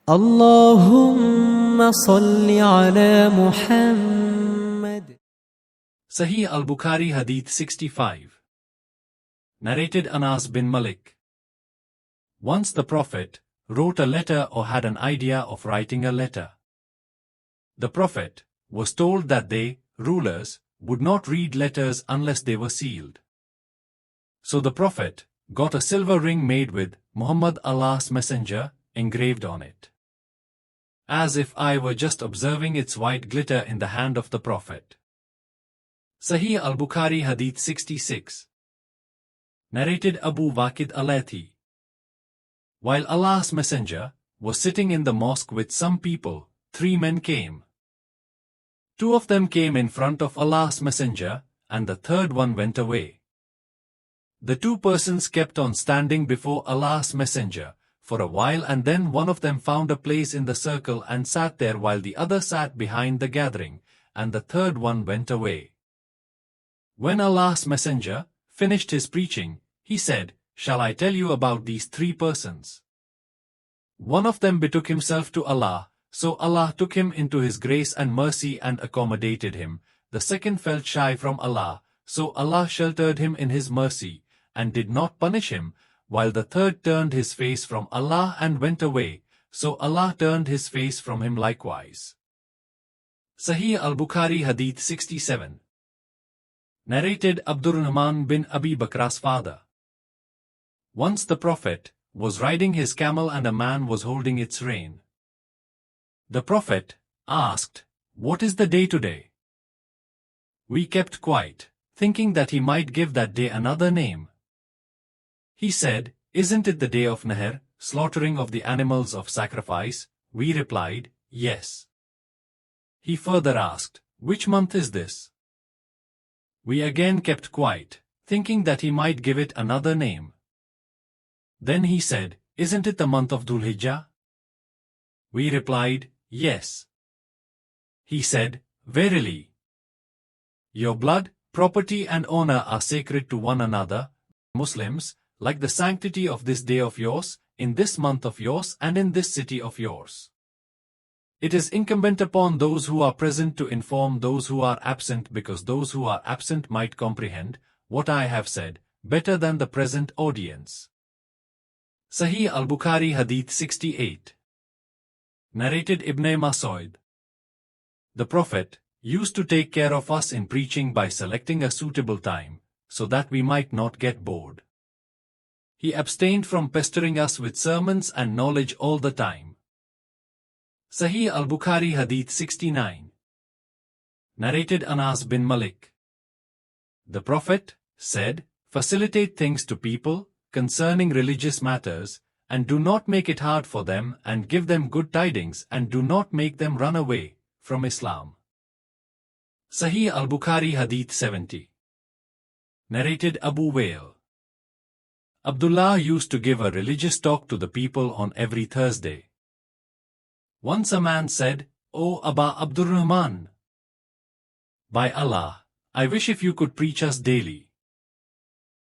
اللهم صل على محمد. Sahih al-Bukhari Hadith 65. Narrated Anas bin Malik. Once the Prophet wrote a letter or had an idea of writing a letter. The Prophet was told that they, rulers, would not read letters unless they were sealed. So the Prophet got a silver ring made with Muhammad Allah's Messenger engraved on it, as if I were just observing its white glitter in the hand of the Prophet. Sahih al-Bukhari Hadith 66. Narrated Abu Waqid al-Laythi. While Allah's Messenger was sitting in the mosque with some people, 3 men came. 2 of them came in front of Allah's Messenger, and the third one went away. The 2 persons kept on standing before Allah's Messenger for a while, and then one of them found a place in the circle and sat there while the other sat behind the gathering, and the third one went away. When Allah's Messenger finished his preaching, he said, "Shall I tell you about these 3 persons?" One of them betook himself to Allah, so Allah took him into His grace and mercy and accommodated him. The second felt shy from Allah, so Allah sheltered him in His mercy, and did not punish him, while the third turned his face from Allah and went away, so Allah turned His face from him likewise. Sahih al-Bukhari Hadith 67. Narrated Abdurrahman bin Abi Bakr's father. Once the Prophet was riding his camel and a man was holding its rein. The Prophet asked, "What is the day today?" We kept quiet, thinking that he might give that day another name. He said, "Isn't it the day of Nahr, slaughtering of the animals of sacrifice?" We replied, "Yes." He further asked, "Which month is this?" We again kept quiet, thinking that he might give it another name. Then he said, "Isn't it the month of Dhul Hijjah?" We replied, "Yes." He said, "Verily, your blood, property and honor are sacred to one another, Muslims, like the sanctity of this day of yours, in this month of yours and in this city of yours. It is incumbent upon those who are present to inform those who are absent, because those who are absent might comprehend what I have said better than the present audience." Sahih al-Bukhari Hadith 68. Narrated Ibn Mas'ud. The Prophet used to take care of us in preaching by selecting a suitable time, so that we might not get bored. He abstained from pestering us with sermons and knowledge all the time. Sahih al-Bukhari Hadith 69. Narrated Anas bin Malik. The Prophet said, "Facilitate things to people concerning religious matters, and do not make it hard for them, and give them good tidings, and do not make them run away from Islam." Sahih al-Bukhari Hadith 70. Narrated Abu Wa'il. Abdullah used to give a religious talk to the people on every Thursday. Once a man said, "O Aba Abdurrahman, by Allah, I wish if you could preach us daily."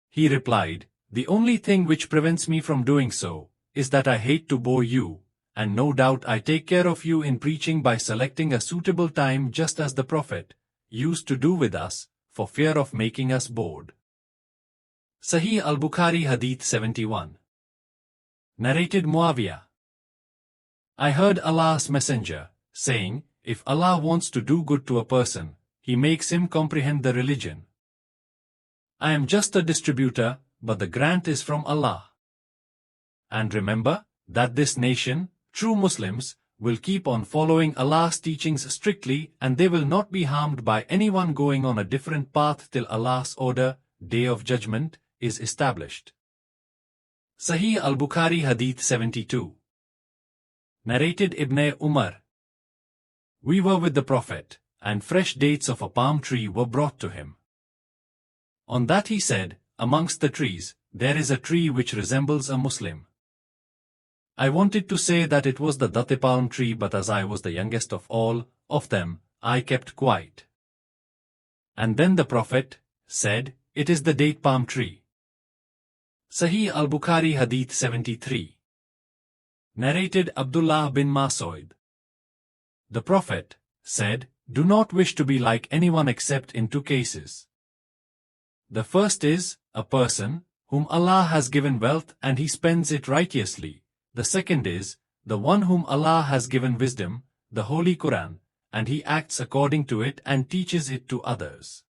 He replied, "The only thing which prevents me from doing so is that I hate to bore you, and no doubt I take care of you in preaching by selecting a suitable time, just as the Prophet used to do with us, for fear of making us bored." Sahih al-Bukhari Hadith 71. Narrated Muawiyah. I heard Allah's Messenger saying, "If Allah wants to do good to a person, He makes him comprehend the religion. I am just a distributor, but the grant is from Allah. And remember that this nation, true Muslims, will keep on following Allah's teachings strictly, and they will not be harmed by anyone going on a different path till Allah's order, Day of Judgment, is established." Sahih al-Bukhari Hadith 72. Narrated Ibn Umar. We were with the Prophet, and fresh dates of a palm tree were brought to him. On that he said, "Amongst the trees, there is a tree which resembles a Muslim." I wanted to say that it was the date palm tree, but as I was the youngest of all of them, I kept quiet. And then the Prophet said, "It is the date palm tree." Sahih al-Bukhari Hadith 73. Narrated Abdullah bin Mas'ud. The Prophet said, "Do not wish to be like anyone except in two cases. The first is a person whom Allah has given wealth and he spends it righteously. The second is the one whom Allah has given wisdom, the Holy Quran, and he acts according to it and teaches it to others."